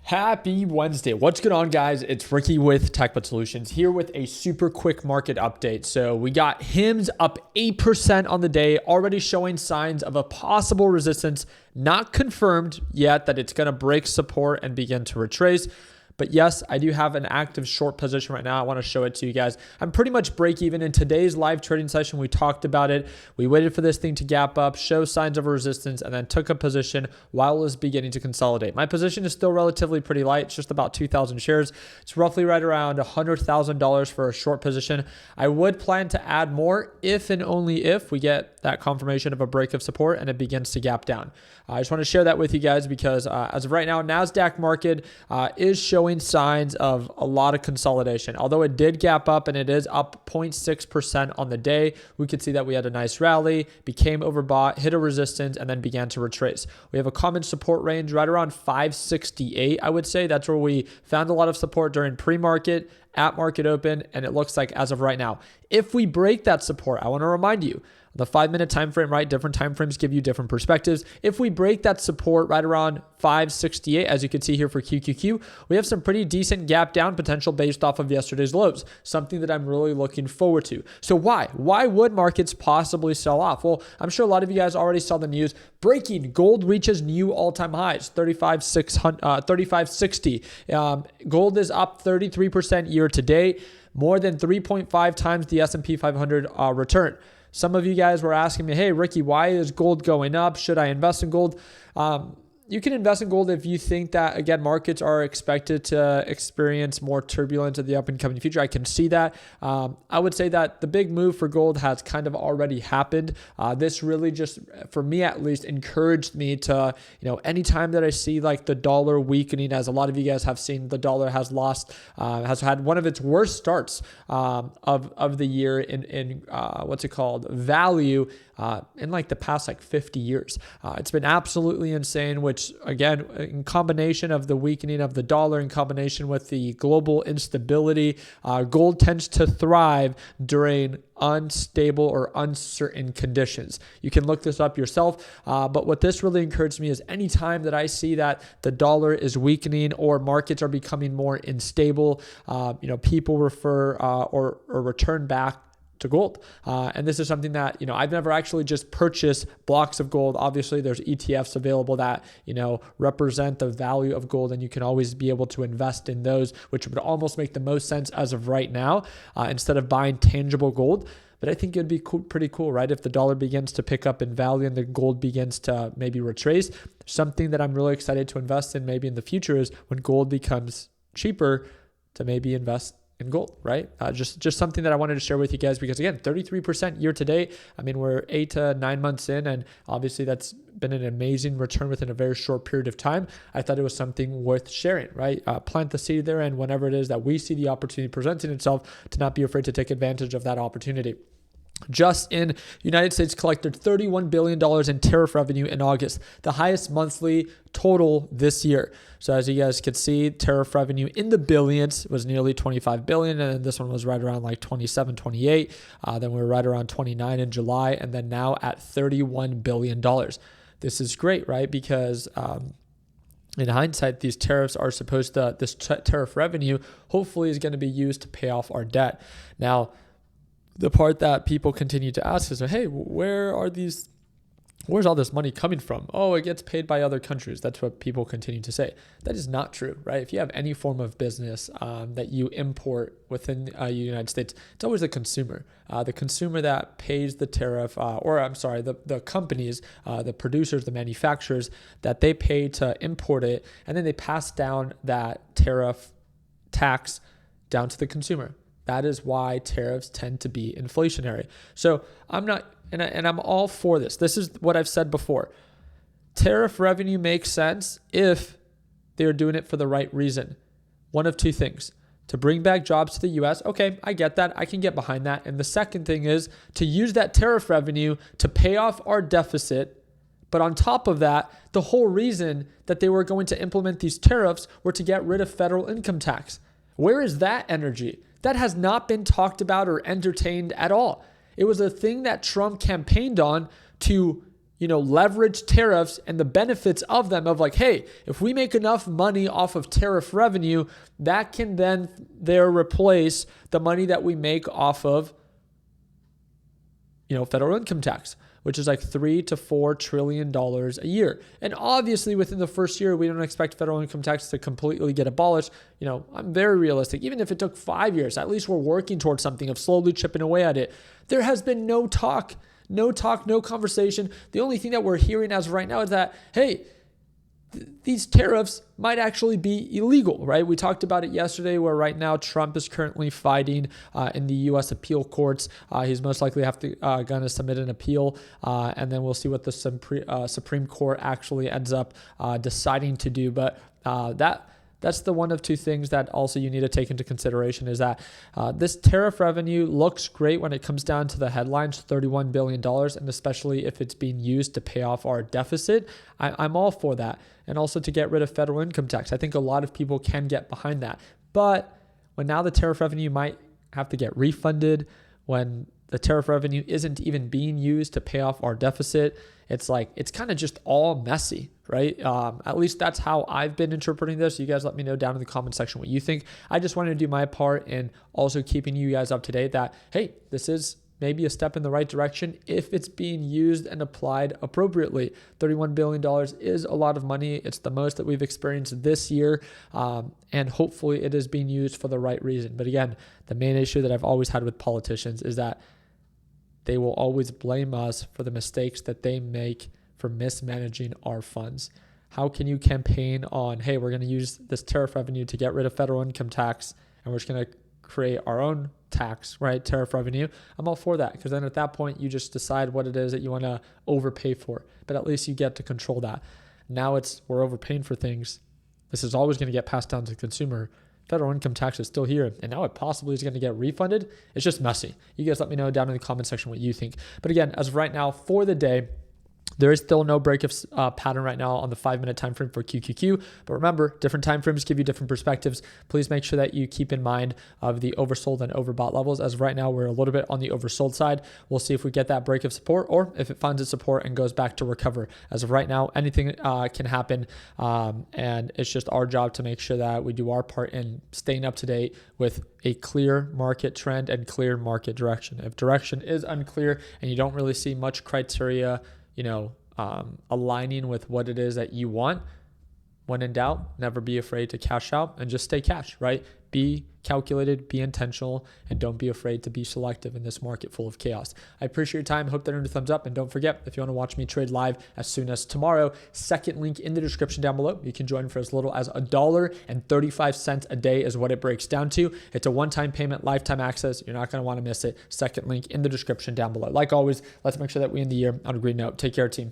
Happy Wednesday. What's going on, guys? It's Ricky with TechBud Solutions here with a super quick market update. So we got HIMS up 8% on the day, already showing signs of a possible resistance, not confirmed yet that it's going to break support and begin to retrace. But yes, I do have an active short position right now. I want to show it to you guys. I'm pretty much break even. In today's live trading session, we talked about it. We waited for this thing to gap up, show signs of resistance, and then took a position while it was beginning to consolidate. My position is still relatively pretty light. It's just about 2,000 shares. It's roughly right around $100,000 for a short position. I would plan to add more if and only if we get that confirmation of a break of support and it begins to gap down. I just want to share that with you guys because as of right now, NASDAQ market is showing signs of a lot of consolidation. Although it did gap up and it is up 0.6% on the day, we could see that we had a nice rally, became overbought, hit a resistance, and then began to retrace. We have a common support range right around 568, I would say. That's where we found a lot of support during pre-market, at market open, and it looks like as of right now. If we break that support, I want to remind you, the 5-minute time frame, right? Different time frames give you different perspectives. If we break that support right around 568, as you can see here for QQQ, we have some pretty decent gap down potential based off of yesterday's lows, something that I'm really looking forward to. So why? Why would markets possibly sell off? Well, I'm sure a lot of you guys already saw the news. Breaking, gold reaches new all-time highs, 3560. Gold is up 33% year to date, more than 3.5 times the S&P 500 return. Some of you guys were asking me, hey, Ricky, why is gold going up? Should I invest in gold? You can invest in gold if you think that, again, markets are expected to experience more turbulence in the up and coming future. I can see that. I would say that the big move for gold has kind of already happened. This really just, for me at least, encouraged me to, anytime that I see like the dollar weakening, as a lot of you guys have seen, the dollar has had one of its worst starts of the year in value in like the past 50 years. It's been absolutely insane, which again, in combination of the weakening of the dollar, in combination with the global instability, gold tends to thrive during unstable or uncertain conditions. You can look this up yourself, but what this really encouraged me is anytime that I see that the dollar is weakening or markets are becoming more unstable, people refer or return back to gold. And this is something that, I've never actually just purchased blocks of gold. Obviously, there's ETFs available that, represent the value of gold, and you can always be able to invest in those, which would almost make the most sense as of right now, instead of buying tangible gold. But I think it'd be pretty cool, right? If the dollar begins to pick up in value and the gold begins to maybe retrace. Something that I'm really excited to invest in maybe in the future is when gold becomes cheaper to maybe invest in gold, right? Just something that I wanted to share with you guys because, again, 33% year to date. I mean, we're 8 to 9 months in, and obviously that's been an amazing return within a very short period of time. I thought it was something worth sharing, right? Plant the seed there, and whenever it is that we see the opportunity presenting itself, to not be afraid to take advantage of that opportunity. Just in United States collected $31 billion in tariff revenue in August, the highest monthly total this year. So as you guys could see, tariff revenue in the billions was nearly 25 billion. And then this one was right around like 27, 28. Then we were right around 29 in July. And then now at $31 billion. This is great, right? Because in hindsight, these tariffs are supposed to, this tariff revenue hopefully is going to be used to pay off our debt. Now, the part that people continue to ask is, hey, where's all this money coming from? Oh, it gets paid by other countries. That's what people continue to say. That is not true, right? If you have any form of business that you import within the United States, it's always the consumer that pays the tariff, the companies, the producers, the manufacturers, that they pay to import it, and then they pass down that tariff tax down to the consumer. That is why tariffs tend to be inflationary. So I'm all for this. This is what I've said before. Tariff revenue makes sense if they're doing it for the right reason. One of two things. To bring back jobs to the US. Okay, I get that. I can get behind that. And the second thing is to use that tariff revenue to pay off our deficit. But on top of that, the whole reason that they were going to implement these tariffs were to get rid of federal income tax. Where is that energy? That has not been talked about or entertained at all. It was a thing that Trump campaigned on to leverage tariffs and the benefits of them, of like, hey, if we make enough money off of tariff revenue, that can then there replace the money that we make off of, federal income tax, which is like $3 to $4 trillion a year. And obviously within the first year, we don't expect federal income tax to completely get abolished. I'm very realistic. Even if it took 5 years, at least we're working towards something of slowly chipping away at it. There has been no conversation. The only thing that we're hearing as of right now is that, hey, these tariffs might actually be illegal, right? We talked about it yesterday, where right now Trump is currently fighting in the U.S. appeal courts. He's most likely going to submit an appeal, and then we'll see what the Supreme Court actually ends up deciding to do. But that's the one of two things that also you need to take into consideration, is that this tariff revenue looks great when it comes down to the headlines, $31 billion, and especially if it's being used to pay off our deficit. I'm all for that. And also to get rid of federal income tax. I think a lot of people can get behind that. But when now the tariff revenue might have to get refunded, when the tariff revenue isn't even being used to pay off our deficit, it's kind of just all messy, right? At least that's how I've been interpreting this. You guys let me know down in the comment section what you think. I just wanted to do my part in also keeping you guys up to date that, hey, this is maybe a step in the right direction if it's being used and applied appropriately. $31 billion is a lot of money. It's the most that we've experienced this year, and hopefully it is being used for the right reason. But again, the main issue that I've always had with politicians is that they will always blame us for the mistakes that they make for mismanaging our funds. How can you campaign on, hey, we're going to use this tariff revenue to get rid of federal income tax, and we're just going to create our own tax, right? Tariff revenue. I'm all for that, because then at that point you just decide what it is that you want to overpay for, but at least you get to control that. Now we're overpaying for things. This is always going to get passed down to the consumer. Federal income tax is still here, and now it possibly is going to get refunded. It's just messy. You guys let me know down in the comment section what you think. But again, as of right now for the day, there is still no break of pattern right now on the 5-minute time frame for QQQ. But remember, different time frames give you different perspectives. Please make sure that you keep in mind of the oversold and overbought levels. As of right now, we're a little bit on the oversold side. We'll see if we get that break of support, or if it finds its support and goes back to recover. As of right now, anything can happen, and it's just our job to make sure that we do our part in staying up to date with a clear market trend and clear market direction. If direction is unclear and you don't really see much criteria aligning with what it is that you want, when in doubt, never be afraid to cash out and just stay cash, right? Be calculated, be intentional, and don't be afraid to be selective in this market full of chaos. I appreciate your time. Hope that earned a thumbs up. And don't forget, if you want to watch me trade live as soon as tomorrow, second link in the description down below. You can join for as little as $1.35 a day is what it breaks down to. It's a one-time payment, lifetime access. You're not going to want to miss it. Second link in the description down below. Like always, let's make sure that we end the year on a green note. Take care, team.